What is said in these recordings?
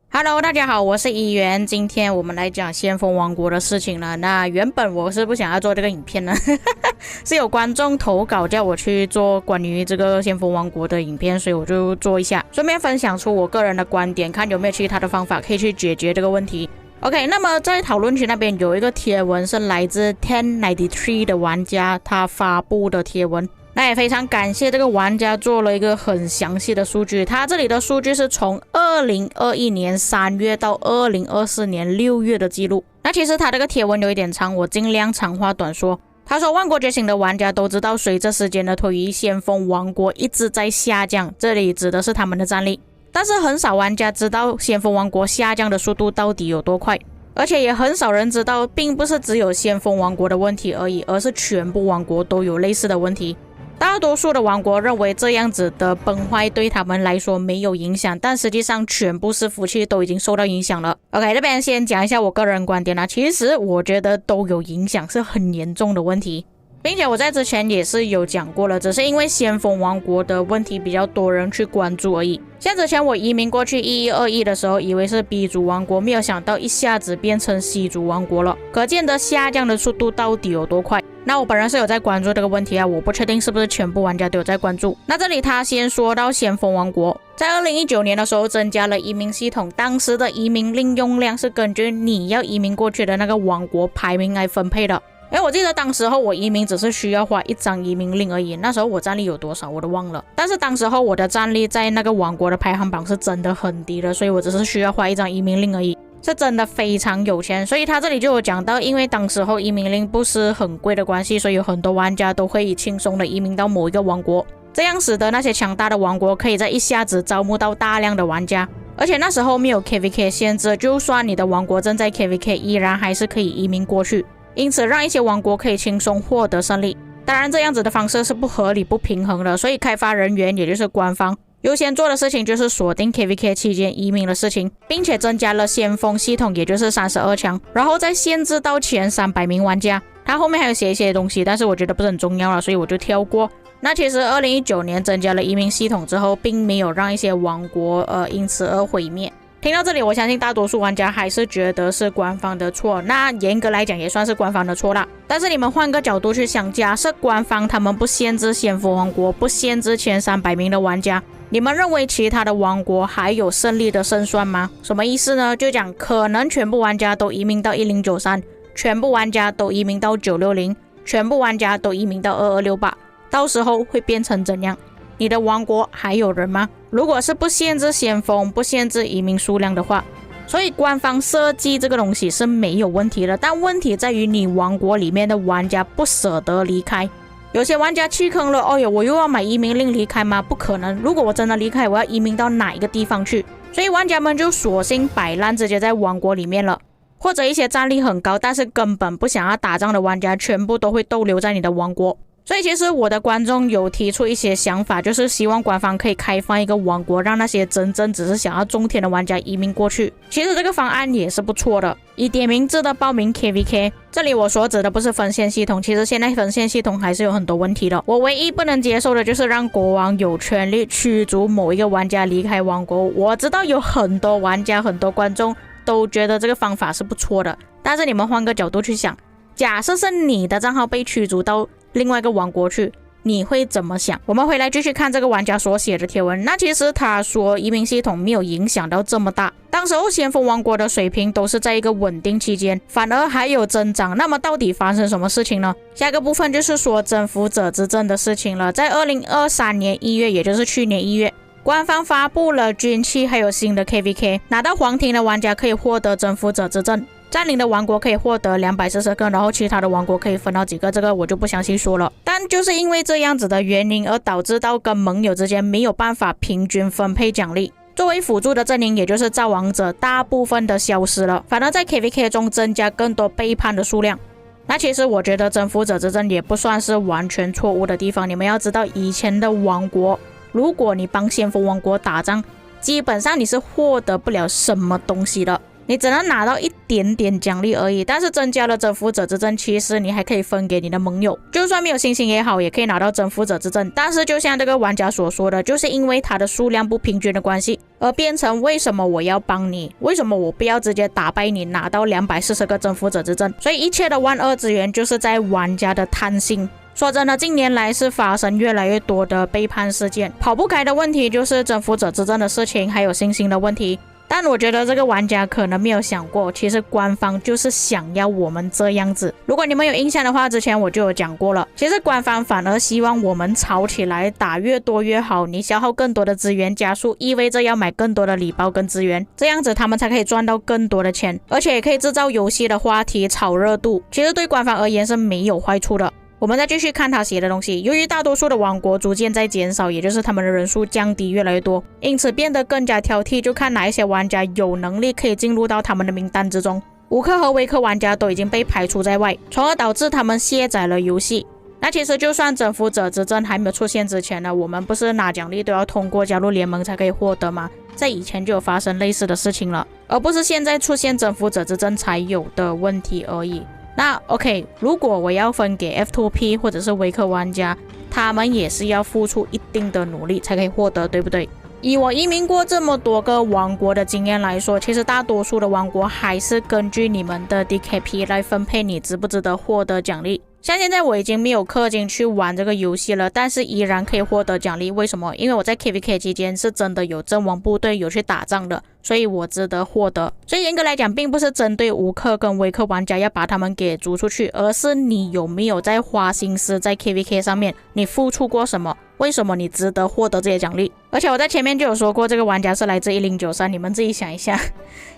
Hello， 大家好，我是怡元，今天我们来讲先锋王国的事情了。那原本我是不想要做这个影片的，是有观众投稿叫我去做关于这个先锋王国的影片，所以我就做一下，顺便分享出我个人的观点，看有没有其他的方法可以去解决这个问题。OK， 那么在讨论区那边有一个贴文是来自1093的玩家他发布的贴文。那也非常感谢这个玩家做了一个很详细的数据，他这里的数据是从2021年3月到2024年6月的记录。那其实他这个贴文有一点长，我尽量长话短说。他说万国觉醒的玩家都知道，随着时间的推移，先锋王国一直在下降，这里指的是他们的战力。但是很少玩家知道先锋王国下降的速度到底有多快，而且也很少人知道，并不是只有先锋王国的问题而已，而是全部王国都有类似的问题。大多数的王国认为这样子的崩坏对他们来说没有影响，但实际上全部伺服器都已经受到影响了。OK， 这边先讲一下我个人观点啦，其实我觉得都有影响，是很严重的问题，并且我在之前也是有讲过了，只是因为先锋王国的问题比较多人去关注而已。像之前我移民过去1121的时候，以为是 B 族王国，没有想到一下子变成 C 族王国了，可见的下降的速度到底有多快。那我本人是有在关注这个问题啊，我不确定是不是全部玩家都有在关注。那这里他先说到先锋王国在2019年的时候增加了移民系统，当时的移民令用量是根据你要移民过去的那个王国排名来分配的。因为我记得当时候我移民只是需要花一张移民令而已，那时候我战力有多少我都忘了，但是当时候我的战力在那个王国的排行榜是真的很低的，所以我只是需要花一张移民令而已，是真的非常有钱。所以他这里就有讲到，因为当时候移民令不是很贵的关系，所以有很多玩家都会轻松的移民到某一个王国，这样使得那些强大的王国可以在一下子招募到大量的玩家。而且那时候没有 KVK 限制，就算你的王国正在 KVK 依然还是可以移民过去，因此让一些王国可以轻松获得胜利。当然这样子的方式是不合理不平衡的，所以开发人员也就是官方优先做的事情就是锁定 KVK 期间移民的事情，并且增加了先锋系统，也就是32强，然后再限制到前300名玩家。他后面还有写一些东西，但是我觉得不是很重要了，所以我就跳过。那其实2019年增加了移民系统之后，并没有让一些王国因此而毁灭。听到这里，我相信大多数玩家还是觉得是官方的错，那严格来讲也算是官方的错啦。但是你们换个角度去想，假设官方他们不限制先锋王国，不限制前300名的玩家，你们认为其他的王国还有胜利的胜算吗？什么意思呢？就讲可能全部玩家都移民到1093，全部玩家都移民到960，全部玩家都移民到2268，到时候会变成怎样？你的王国还有人吗？如果是不限制先锋，不限制移民数量的话，所以官方设计这个东西是没有问题的，但问题在于你王国里面的玩家不舍得离开。有些玩家弃坑了，哦哟，我又要买移民令离开吗？不可能，如果我真的离开，我要移民到哪一个地方去？所以玩家们就索性摆烂，直接在王国里面了。或者一些战力很高但是根本不想要打仗的玩家，全部都会逗留在你的王国。所以其实我的观众有提出一些想法，就是希望官方可以开放一个王国，让那些真正只是想要种田的玩家移民过去。其实这个方案也是不错的，以点名制的报名 KVK。 这里我所指的不是分线系统，其实现在分线系统还是有很多问题的。我唯一不能接受的就是让国王有权利驱逐某一个玩家离开王国。我知道有很多玩家很多观众都觉得这个方法是不错的，但是你们换个角度去想，假设是你的账号被驱逐到另外一个王国去，你会怎么想？我们回来继续看这个玩家所写的贴文。那其实他说移民系统没有影响到这么大，当时候先锋王国的水平都是在一个稳定期间，反而还有增长。那么到底发生什么事情呢？下一个部分就是说征服者之阵的事情了。在2023年1月，也就是去年1月，官方发布了军器还有新的 KVK， 拿到皇庭的玩家可以获得征服者之阵，占领的王国可以获得240个，然后其他的王国可以分到几个，这个我就不详细说了。但就是因为这样子的原因，而导致到跟盟友之间没有办法平均分配奖励。作为辅助的阵营，也就是造王者，大部分的消失了，反而在 KVK 中增加更多背叛的数量。那其实我觉得征服者之阵也不算是完全错误的地方。你们要知道，以前的王国，如果你帮先锋王国打仗，基本上你是获得不了什么东西的。你只能拿到一点点奖励而已，但是增加了征服者之证，其实你还可以分给你的盟友，就算没有星星也好，也可以拿到征服者之证。但是就像这个玩家所说的，就是因为它的数量不平均的关系，而变成为什么我要帮你，为什么我不要直接打败你拿到240个征服者之证。所以一切的万恶之源就是在玩家的贪心。说真的，近年来是发生越来越多的背叛事件，跑不开的问题就是征服者之证的事情，还有星星的问题。但我觉得这个玩家可能没有想过，其实官方就是想要我们这样子。如果你们有印象的话，之前我就有讲过了，其实官方反而希望我们吵起来，打越多越好，你消耗更多的资源加速，意味着要买更多的礼包跟资源，这样子他们才可以赚到更多的钱，而且也可以制造游戏的话题炒热度，其实对官方而言是没有坏处的。我们再继续看他写的东西，由于大多数的王国逐渐在减少，也就是他们的人数降低越来越多，因此变得更加挑剔，就看哪一些玩家有能力可以进入到他们的名单之中。乌克和维克玩家都已经被排除在外，从而导致他们卸载了游戏。那其实就算征服者之证还没有出现之前呢，我们不是拿奖励都要通过加入联盟才可以获得吗？在以前就有发生类似的事情了，而不是现在出现征服者之证才有的问题而已。那 OK， 如果我要分给 F2P 或者是维克玩家，他们也是要付出一定的努力才可以获得，对不对？以我移民过这么多个王国的经验来说，其实大多数的王国还是根据你们的 DKP 来分配你值不值得获得奖励。像现在我已经没有氪金去玩这个游戏了，但是依然可以获得奖励。为什么？因为我在 KVK 期间是真的有阵亡部队有去打仗的，所以我值得获得。所以严格来讲，并不是针对乌克跟维克玩家要把他们给逐出去，而是你有没有在花心思在 KVK 上面，你付出过什么，为什么你值得获得这些奖励。而且我在前面就有说过，这个玩家是来自1093，你们自己想一下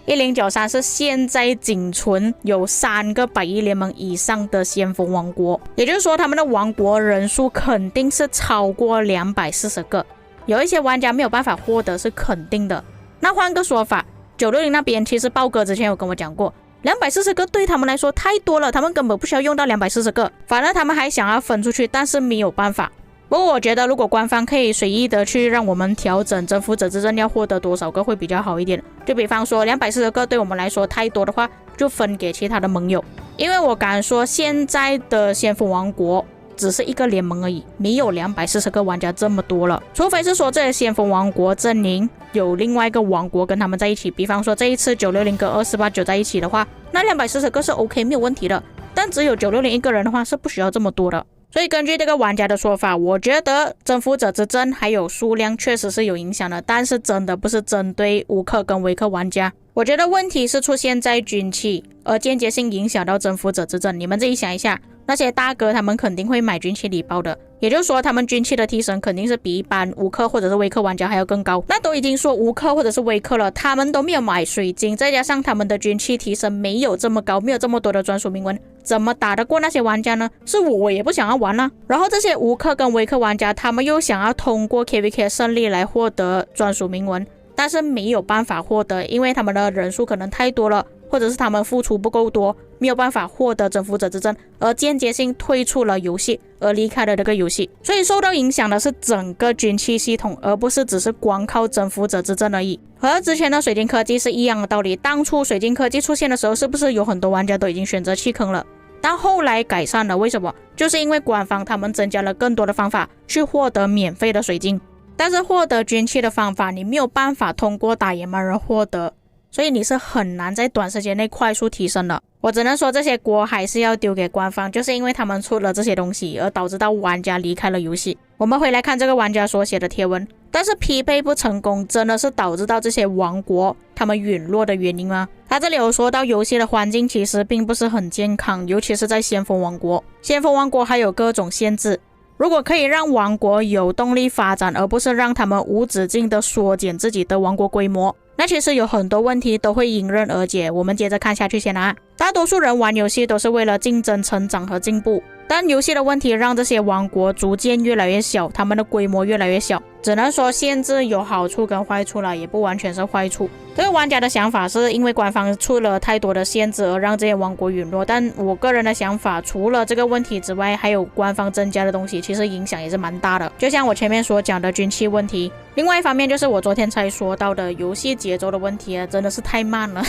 ，1093是现在仅存有3个百亿联盟以上的先锋王国，也就是说他们的王国人数肯定是超过240个，有一些玩家没有办法获得是肯定的。那换个说法，960那边其实豹哥之前有跟我讲过，240个对他们来说太多了，他们根本不需要用到240个，反而他们还想要分出去，但是没有办法。不过我觉得如果官方可以随意的去让我们调整征服者之证要获得多少个会比较好一点，就比方说240个对我们来说太多的话，就分给其他的盟友。因为我敢说现在的先锋王国只是一个联盟而已，没有240个玩家这么多了，除非是说这些先锋王国阵营有另外一个王国跟他们在一起，比方说这一次960跟2489在一起的话，那240个是 OK 没有问题的，但只有960一个人的话是不需要这么多的。所以根据这个玩家的说法，我觉得征服者之证还有数量确实是有影响的，但是真的不是针对乌克跟维克玩家。我觉得问题是出现在军器，而间接性影响到征服者之证。你们自己想一下，那些大哥他们肯定会买军器礼包的，也就是说他们军器的提升肯定是比一般乌克或者是维克玩家还要更高。那都已经说乌克或者是维克了，他们都没有买水晶，再加上他们的军器提升没有这么高，没有这么多的专属铭文，怎么打得过那些玩家呢？是我也不想要玩啊。然后这些乌克跟维克玩家他们又想要通过 KVK 胜利来获得专属铭文，但是没有办法获得，因为他们的人数可能太多了，或者是他们付出不够多，没有办法获得征服者之证，而间接性退出了游戏，而离开了这个游戏。所以受到影响的是整个军器系统，而不是只是光靠征服者之证而已。和之前的水晶科技是一样的道理，当初水晶科技出现的时候，是不是有很多玩家都已经选择弃坑了？但后来改善了，为什么？就是因为官方他们增加了更多的方法去获得免费的水晶，但是获得军器的方法你没有办法通过打野蛮人获得，所以你是很难在短时间内快速提升的。我只能说这些锅还是要丢给官方，就是因为他们出了这些东西而导致到玩家离开了游戏。我们回来看这个玩家所写的贴文，但是匹配不成功真的是导致到这些王国他们陨落的原因吗？他这里有说到游戏的环境其实并不是很健康，尤其是在先锋王国。先锋王国还有各种限制，如果可以让王国有动力发展，而不是让他们无止境的缩减自己的王国规模，那其实有很多问题都会迎刃而解。我们接着看下去先啊。大多数人玩游戏都是为了竞争、成长和进步，但游戏的问题让这些王国逐渐越来越小，他们的规模越来越小。只能说限制有好处跟坏处了，也不完全是坏处。这个玩家的想法是因为官方出了太多的限制而让这些王国陨落，但我个人的想法，除了这个问题之外，还有官方增加的东西，其实影响也是蛮大的。就像我前面所讲的军器问题，另外一方面就是我昨天才说到的游戏节奏的问题啊，真的是太慢了。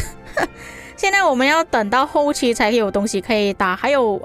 现在我们要等到后期才有东西可以打，还有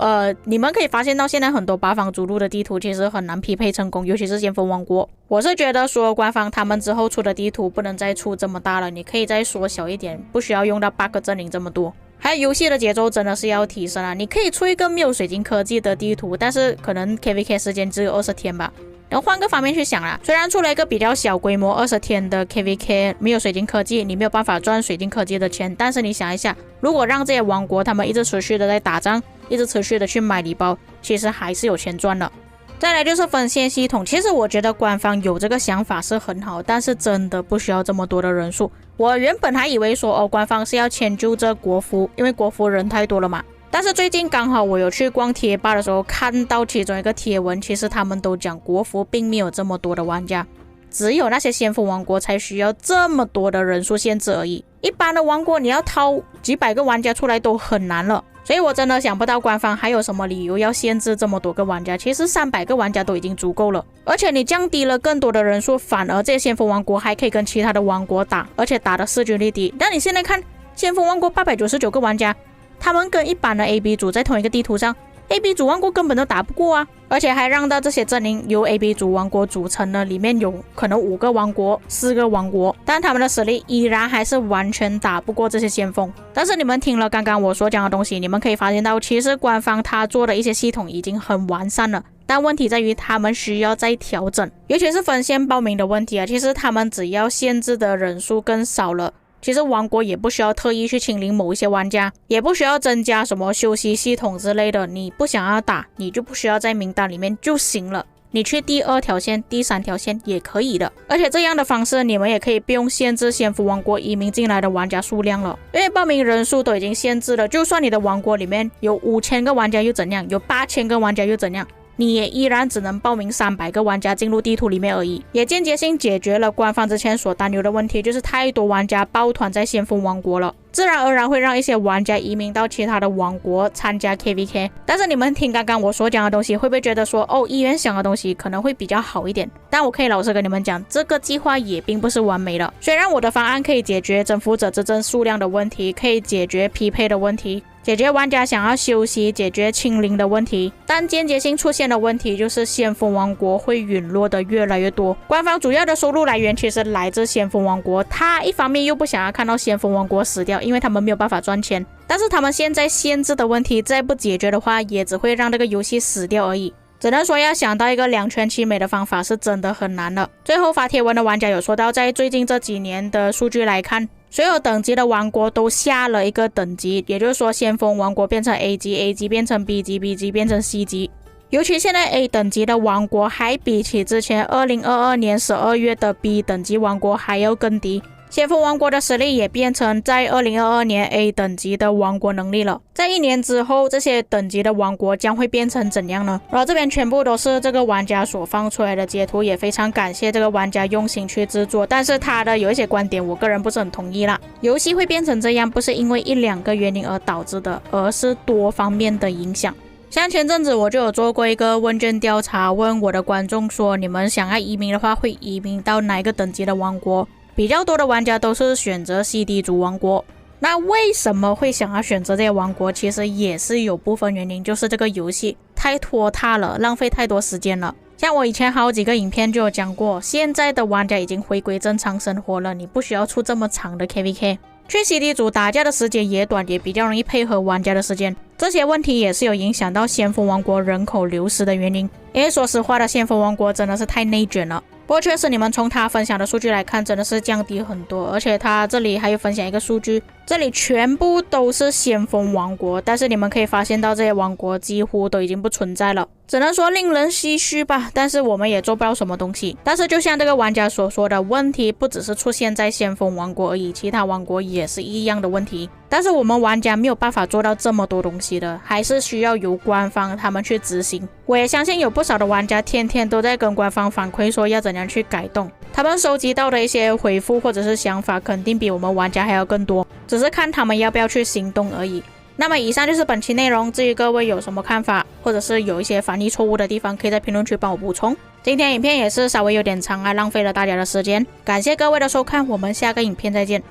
你们可以发现到现在很多八方逐鹿的地图其实很难匹配成功，尤其是先锋王国。我是觉得说官方他们之后出的地图不能再出这么大了，你可以再缩小一点，不需要用到8个阵营这么多。还有游戏的节奏真的是要提升啊！你可以出一个没有水晶科技的地图，但是可能 KVK 时间只有20天吧。然后换个方面去想啦，虽然出了一个比较小规模20天的 KVK 没有水晶科技，你没有办法赚水晶科技的钱，但是你想一下，如果让这些王国他们一直持续的在打仗，一直持续的去买礼包，其实还是有钱赚的。再来就是分线系统，其实我觉得官方有这个想法是很好，但是真的不需要这么多的人数。我原本还以为说官方是要迁就这国服，因为国服人太多了嘛。但是最近刚好我有去逛贴吧的时候，看到其中一个贴文，其实他们都讲国服并没有这么多的玩家，只有那些先锋王国才需要这么多的人数限制而已。一般的王国你要掏几百个玩家出来都很难了。所以我真的想不到官方还有什么理由要限制这么多个玩家，其实300个玩家都已经足够了。而且你降低了更多的人数，反而这些先锋王国还可以跟其他的王国打，而且打的势均力敌。但你现在看先锋王国899个玩家，他们跟一般的 AB 组在同一个地图上， AB 组王国根本都打不过啊，而且还让到这些阵营由 AB 组王国组成的，里面有可能5个王国、4个王国，但他们的实力依然还是完全打不过这些先锋。但是你们听了刚刚我所讲的东西，你们可以发现到，其实官方他做的一些系统已经很完善了，但问题在于他们需要再调整，尤其是分线报名的问题啊。其实他们只要限制的人数更少了，其实王国也不需要特意去清零某一些玩家，也不需要增加什么休息系统之类的，你不想要打，你就不需要在名单里面就行了，你去第2条线、第3条线也可以的。而且这样的方式，你们也可以不用限制先锋王国移民进来的玩家数量了，因为报名人数都已经限制了，就算你的王国里面有5000个玩家又怎样，有8000个玩家又怎样，你也依然只能报名300个玩家进入地图里面而已，也间接性解决了官方之前所担忧的问题，就是太多玩家抱团在先锋王国了，自然而然会让一些玩家移民到其他的王国参加 KVK。 但是你们听刚刚我所讲的东西，会不会觉得说议员想的东西可能会比较好一点？但我可以老实跟你们讲，这个计划也并不是完美的。虽然我的方案可以解决征服者之阵数量的问题，可以解决匹配的问题，解决玩家想要休息、解决清零的问题，但间接性出现的问题就是先锋王国会陨落的越来越多。官方主要的收入来源其实来自先锋王国，他一方面又不想要看到先锋王国死掉，因为他们没有办法赚钱，但是他们现在限制的问题再不解决的话，也只会让这个游戏死掉而已。只能说要想到一个两全其美的方法是真的很难了。最后发帖文的玩家有说到，在最近这几年的数据来看，所有等级的王国都下了一个等级，也就是说先锋王国变成 A 级， A 级变成 B 级， B 级变成 C 级。尤其现在 A 等级的王国还比起之前2022年12月的 B 等级王国还要更低，先锋王国的实力也变成在2022年 A 等级的王国能力了。在1年之后，这些等级的王国将会变成怎样呢？然后这边全部都是这个玩家所放出来的截图，也非常感谢这个玩家用心去制作，但是他的有一些观点我个人不是很同意啦。游戏会变成这样，不是因为1-2个原因而导致的，而是多方面的影响。像前阵子我就有做过一个问卷调查，问我的观众说，你们想要移民的话会移民到哪一个等级的王国？比较多的玩家都是选择 CD 族王国。那为什么会想要选择这些王国？其实也是有部分原因，就是这个游戏太拖沓了，浪费太多时间了。像我以前好几个影片就有讲过，现在的玩家已经回归正常生活了，你不需要出这么长的 KVK， 去 CD 组打架的时间也短，也比较容易配合玩家的时间。这些问题也是有影响到先锋王国人口流失的原因，因为说实话的，先锋王国真的是太内卷了。不过确实你们从他分享的数据来看，真的是降低很多，而且他这里还有分享一个数据，这里全部都是先锋王国，但是你们可以发现到这些王国几乎都已经不存在了，只能说令人唏嘘吧，但是我们也做不到什么东西。但是就像这个玩家所说的，问题不只是出现在先锋王国而已，其他王国也是一样的问题，但是我们玩家没有办法做到这么多东西的，还是需要由官方他们去执行。我也相信有不少的玩家天天都在跟官方反馈说要怎样去改动，他们收集到的一些回复或者是想法肯定比我们玩家还要更多，只是看他们要不要去行动而已。那么以上就是本期内容，至于各位有什么看法，或者是有一些翻译错误的地方，可以在评论区帮我补充。今天影片也是稍微有点长啊，浪费了大家的时间，感谢各位的收看，我们下个影片再见。